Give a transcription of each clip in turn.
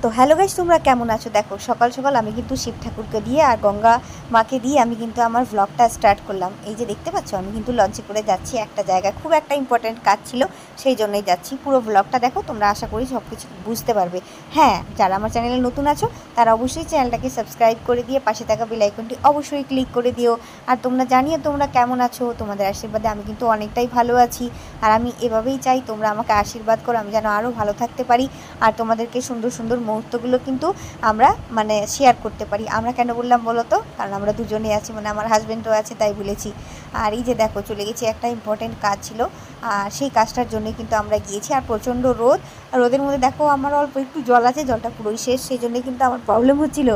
তো hello guys, তোমরা কেমন আছো? দেখো সকাল সকাল আমি কিন্তু শিব ঠাকুরকে দিয়ে আর গঙ্গা মাকে দিয়ে আমি কিন্তু আমার ব্লগটা স্টার্ট করলাম। এই যে দেখতে পাচ্ছ, আমি কিন্তু লঞ্চে করে যাচ্ছি একটা জায়গায়, খুব একটা ইম্পর্টেন্ট কাজ ছিল, সেই জন্যই যাচ্ছি। পুরো ব্লগটা দেখো, তোমরা আশা করি সব কিছু বুঝতে পারবে। হ্যাঁ, যারা আমার চ্যানেলে নতুন আছো তারা অবশ্যই চ্যানেলটাকে সাবস্ক্রাইব করে দিয়ে পাশে থাকা বেল আইকনটি অবশ্যই ক্লিক করে দিও। আর তোমরা জানিও তোমরা কেমন আছো, তোমাদের আশীর্বাদে আমি কিন্তু অনেকটাই ভালো আছি। আর আমি এভাবেই চাই তোমরা আমাকে আশীর্বাদ করো, আমি যেন আরও ভালো থাকতে পারি আর তোমাদেরকে সুন্দর সুন্দর মুহূর্তগুলো কিন্তু আমরা শেয়ার করতে পারি। আমরা কেন বললাম বলো তো? কারণ আমরা দুজনেই আছি, আমার হাজব্যান্ডও আছে, তাই বলেছি। আর এই যে দেখো, চলে গেছি, একটা ইম্পর্টেন্ট কাজ ছিল আর সেই কাজটার জন্যই কিন্তু আমরা গিয়েছি। আর প্রচণ্ড রোদ, রোদের মধ্যে দেখো আমার অল্প একটু জল আছে, জলটা পুরোই শেষ, সেই জন্যই কিন্তু আমার প্রবলেম হচ্ছিল।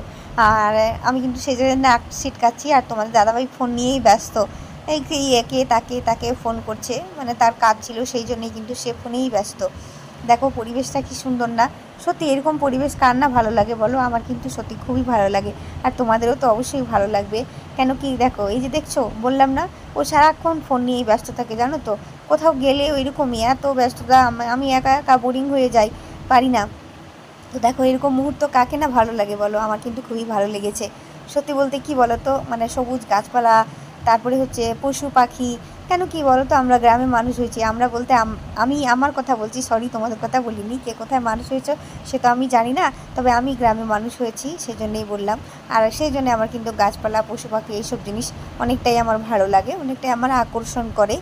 আর আমি কিন্তু সেই জন্য ছিটকাচ্ছি। আর তোমাদের দাদাভাই ফোন নিয়েই ব্যস্ত, এই একে তাকে তাকে ফোন করছে, তার কাজ ছিল, সেই জন্যই কিন্তু সে ফোনেই ব্যস্ত। দেখো পরিবেশটা কি সুন্দর না? সত্যি এরকম পরিবেশ কার না ভালো লাগে বলো? আমার কিন্তু সত্যি খুবই ভালো লাগে, আর তোমাদেরও তো অবশ্যই ভালো লাগবে। কেন কি দেখো, এই যে দেখছো, বললাম না, ও সারাক্ষণ ফোন নিয়েই ব্যস্ত থাকে, জানো তো? কোথাও গেলে ওইরকমই এত ব্যস্ততা, আমি একা একা বোরিং হয়ে যাই, পারি না। তো দেখো, এরকম মুহূর্ত কাকে না ভালো লাগে বলো? আমার কিন্তু খুবই ভালো লেগেছে। সত্যি বলতে কি বলো তো, সবুজ গাছপালা, তারপরে হচ্ছে পশু পাখি। কেন কি বলো তো, আমরা গ্রামে মানুষ হয়েছি, আমরা বলতে আমি আমার কথা বলছি, সরি তোমাদের কথা বলিনি। কে কোথায় মানুষ হয়েছে সে তো আমি জানি না, তবে আমি গ্রামে মানুষ হয়েছি, সেজন্যই বললাম। আর সেই জন্য আমার কিন্তু গাছপালা, পশু পাখি এইসব জিনিস অনেকটাই আমার ভালো লাগে, অনেকটাই আমার আকর্ষণ করে।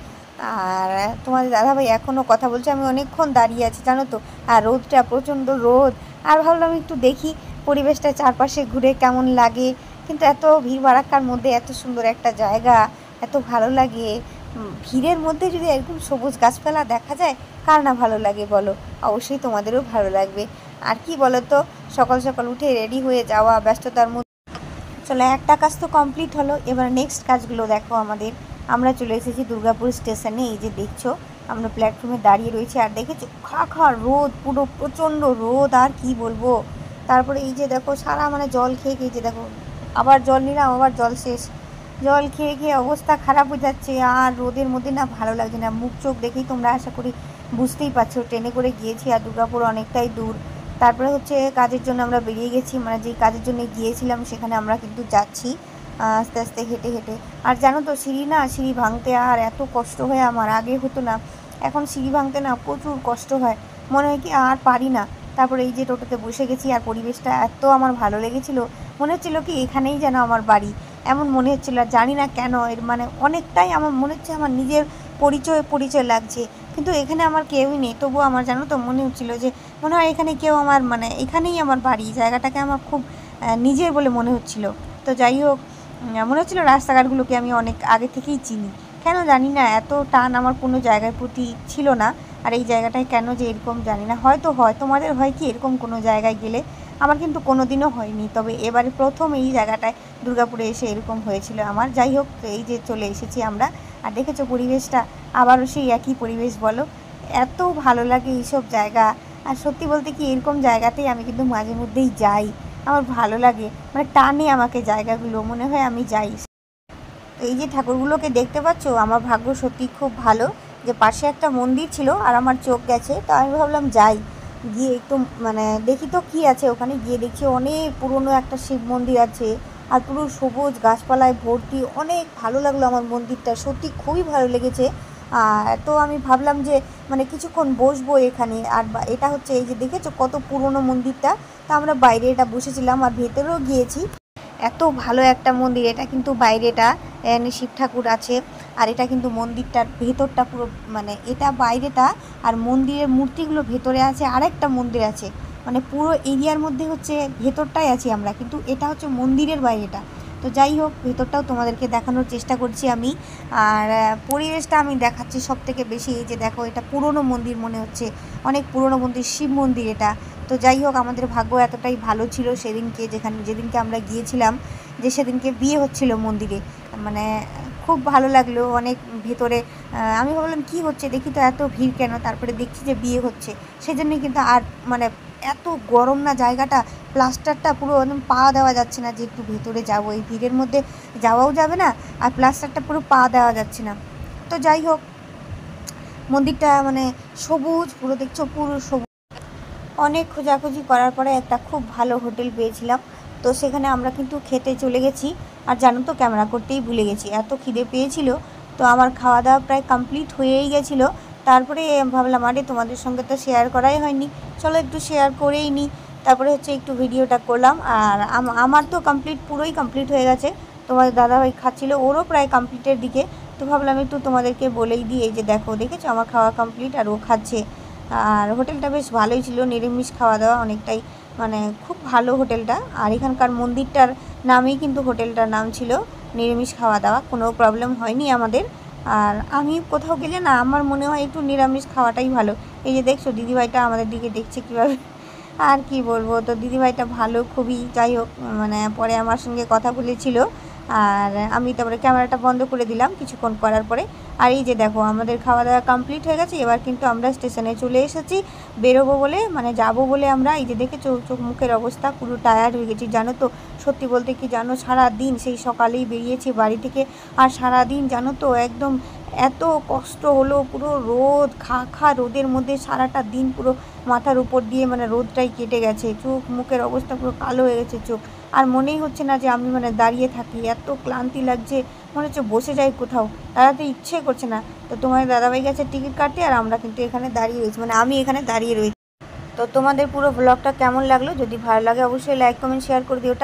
আর তোমাদের দাদাভাই এখনও কথা বলছে, আমি অনেকক্ষণ দাঁড়িয়ে আছি, জানো তো? আর রোদটা, প্রচণ্ড রোদ। আর ভাবলাম একটু দেখি পরিবেশটা চারপাশে ঘুরে কেমন লাগে। কিন্তু এত ভিড় ভাড়াক্কার মধ্যে এত সুন্দর একটা জায়গা, এত ভালো লাগে। ভিড়ের মধ্যে যদি এরকম সবুজ গাছপালা দেখা যায়, কার না ভালো লাগে বলো? অবশ্যই তোমাদেরও ভালো লাগবে। আর কি বলো তো, সকাল সকাল উঠে রেডি হয়ে যাওয়া, ব্যস্ততার মধ্যে চলো, একটা কাজ তো কমপ্লিট হলো, এবার নেক্সট কাজগুলো দেখো আমাদের। আমরা চলে এসেছি দুর্গাপুর স্টেশনে। এই যে দেখছো, আমরা প্ল্যাটফর্মে দাঁড়িয়ে রয়েছি, আর দেখেছো খা রোদ, পুরো প্রচণ্ড রোদ, আর কি বলবো। তারপরে এই যে দেখো, সারা জল খেয়ে খেয়ে, যে দেখো আবার জল নিলাম, আবার জল শেষ, জল খেয়ে খেয়ে অবস্থা খারাপ হয়ে যাচ্ছে। আর রোদের মধ্যে না ভালো লাগছে না, মুখ চোখ দেখেই তোমরা আশা করি বুঝতেই পারছো। ট্রেনে করে গিয়েছি, আর দুর্গাপুর অনেকটাই দূর। তারপরে হচ্ছে কাজের জন্য আমরা বেরিয়ে গেছি, যেই কাজের জন্য গিয়েছিলাম সেখানে আমরা কিন্তু যাচ্ছি আস্তে আস্তে হেঁটে হেঁটে। আর জানো তো, সিঁড়ি ভাঙতে আর এত কষ্ট হয় আমার, আগে হতো না, এখন সিঁড়ি ভাঙতে না প্রচুর কষ্ট হয়, মনে হয় কি আর পারি না। তারপরে এই যে টোটোতে বসে গেছি, আর পরিবেশটা এত আমার ভালো লেগেছিলো, মনে হচ্ছিলো কি এখানেই যেন আমার বাড়ি, এমন মনে হচ্ছিলো। আর জানি না কেন, এর অনেকটাই আমার মনে হচ্ছে আমার নিজের পরিচয় লাগছে। কিন্তু এখানে আমার কেউই নেই, তবুও আমার জানো তো মনে হচ্ছিলো যে মনে হয় এখানে কেউ আমার, এখানেই আমার বাড়ি, জায়গাটাকে আমার খুব নিজের বলে মনে হচ্ছিলো। তো যাই হোক, মনে হচ্ছিলো রাস্তাঘাটগুলোকে আমি অনেক আগে থেকেই চিনি। কেন জানি না, এত টান আমার কোনো জায়গার প্রতি ছিল না। আর এই জায়গাটায় কেন যে এরকম জানি না, হয়তো হয়, তোমাদের হয় কি এরকম কোনো জায়গায় গেলে? আমার কিন্তু কোনো দিনও হয়নি, তবে এবারে প্রথম এই জায়গাটায় দুর্গাপুরে এসে এরকম হয়েছিল আমার। যাই হোক, এই যে চলে এসেছি আমরা, আর দেখেছো পরিবেশটা, আবারও সেই একই পরিবেশ বলো, এত ভালো লাগে এইসব জায়গা। আর সত্যি বলতে কি, এরকম জায়গাতেই আমি কিন্তু মাঝে মধ্যেই যাই, আমার ভালো লাগে, টানে আমাকে জায়গাগুলো, মনে হয় আমি যাই। তো এই যে ঠাকুরগুলোকে দেখতে পাচ্ছ, আমার ভাগ্য সত্যি খুব ভালো যে পাশে একটা মন্দির ছিল আর আমার চোখ গেছে, তো আমি ভাবলাম যাই, গিয়ে একটু দেখি তো কী আছে ওখানে। গিয়ে দেখছি অনেক পুরনো একটা শিব মন্দির আছে, আর পুরো সবুজ গাছপালায় ভর্তি, অনেক ভালো লাগলো আমার মন্দিরটা, সত্যি খুবই ভালো লেগেছে। তো আমি ভাবলাম যে কিছুক্ষণ বসবো এখানে। আর এটা হচ্ছে, এই যে দেখেছো কত পুরনো মন্দিরটা, তো আমরা বাইরে এটা বসেছিলাম, আর ভেতরেও গিয়েছি। এত ভালো একটা মন্দির, এটা কিন্তু বাইরেটা শিব ঠাকুর আছে, আর এটা কিন্তু মন্দিরটার ভেতরটা পুরো, এটা বাইরেটা, আর মন্দিরের মূর্তিগুলো ভেতরে আছে, আরেকটা মন্দির আছে, পুরো এরিয়ার মধ্যে হচ্ছে ভেতরটাই আছি আমরা, কিন্তু এটা হচ্ছে মন্দিরের বাইরেটা। তো যাই হোক, ভেতরটাও তোমাদেরকে দেখানোর চেষ্টা করছি আমি। আর পরিবেশটা আমি দেখাচ্ছি সব থেকে বেশি। এই যে দেখো, এটা পুরনো মন্দির মনে হচ্ছে, অনেক পুরনো মন্দির, শিব মন্দির এটা। তো যাই হোক, আমাদের ভাগ্য এতটাই ভালো ছিল সেদিনকে, যেদিনকে আমরা গিয়েছিলাম, যে সেদিনকে বিয়ে হচ্ছিল মন্দিরে, খুব ভালো লাগলো অনেক ভেতরে। আমি ভাবলাম কি হচ্ছে, দেখি তো এত ভিড় কেন, তারপরে দেখছি যে বিয়ে হচ্ছে, সেজন্যই কিন্তু। আর এত গরম না জায়গাটা, প্লাস্টারটা পুরো একদম পা দেওয়া যাচ্ছে না, যে একটু ভেতরে যাবো, এই ভিড়ের মধ্যে যাওয়াও যাবে না, আর প্লাস্টারটা পুরো পা দেওয়া যাচ্ছে না। তো যাই হোক, মন্দিরটা সবুজ, পুরো দেখছো পুরো সবুজ। অনেক খোঁজাখুঁজি করার পরে একটা খুব ভালো হোটেল পেয়েছিলাম। তো সেখানে আমরা কিন্তু খেতে চলে গেছি। আর জানো তো ক্যামেরা করতেই ভুলে গেছি, এত খিদে পেয়েছিল। তো আমার খাওয়া দাওয়া প্রায় কমপ্লিট হয়েই গেছিলো। তারপরে ভাবলাম আরে তোমাদের সঙ্গে তো শেয়ার করাই হয়নি, চলো একটু শেয়ার করেই নিই। তারপরে হচ্ছে একটু ভিডিওটা করলাম। আর আমার তো পুরোই কমপ্লিট হয়ে গেছে। তোমাদের দাদাভাই খাচ্ছিল, ওরও প্রায় কমপ্লিটের দিকে। তো ভাবলাম একটু তোমাদেরকে বলেই দিই। এই যে দেখো, দেখেছো আমার খাওয়া কমপ্লিট আর ও খাচ্ছে। আর হোটেলটা বেশ ভালোই ছিল, নিরামিষ খাওয়া দাওয়া অনেকটাই, মানে খুব ভালো হোটেলটা। আর এখানকার মন্দিরটার নামেই কিন্তু হোটেলটার নাম ছিল নিরামিষ খাওয়া দাওয়া, কোনো প্রবলেম হয়নি আমাদের। আর আমি কোথাও গেলে না আমার মনে হয় একটু নিরামিষ খাওয়াটাই ভালো। এই যে দেখছো দিদিভাইটা আমাদের দিকে দেখছে কীভাবে, আর কি বলবো। তো দিদিভাইটা ভালো খুবই, যাই হোক মানে পরে আমার সঙ্গে কথা বলেছিল। আর আমি তারপরে ক্যামেরাটা বন্ধ করে দিলাম কিছুক্ষণ করার পরে। আর এই যে দেখো আমাদের খাওয়া দাওয়া কমপ্লিট হয়ে গেছে। এবার কিন্তু আমরা স্টেশনে চলে এসেছি বেরোবো বলে, মানে যাবো বলে। আমরা এই যে দেখেছো চোখ মুখের অবস্থা, পুরো টায়ার্ড হয়ে গেছি জানো তো। সত্যি বলতে কি জানো, সারাদিন সেই সকালেই বেরিয়েছি বাড়ি থেকে, আর সারাদিন জানো তো একদম এত কষ্ট হলো। পুরো রোদ, খা রোদের মধ্যে সারাটা দিন পুরো মাথার উপর দিয়ে মানে রোদটাই কেটে গেছে। চোখ মুখের অবস্থা পুরো কালো হয়ে গেছে চোখ। আর মনেই হচ্ছে না যে আমি মানে দাঁড়িয়ে থাকি, এত ক্লান্তি লাগছে, মনে হচ্ছে বসে যাই কোথাও, দাঁড়াতে ইচ্ছে করছে না। তো তোমার দাদাভাই গেছে টিকিট কাটতে, আর আমরা কিন্তু এখানে দাঁড়িয়ে রয়েছি, মানে আমি এখানে দাঁড়িয়ে রয়েছি। তো তোমাদের পুরো ব্লগটা কেমন লাগলো? যদি ভালো লাগে অবশ্যই লাইক কমেন্ট শেয়ার করে দিও।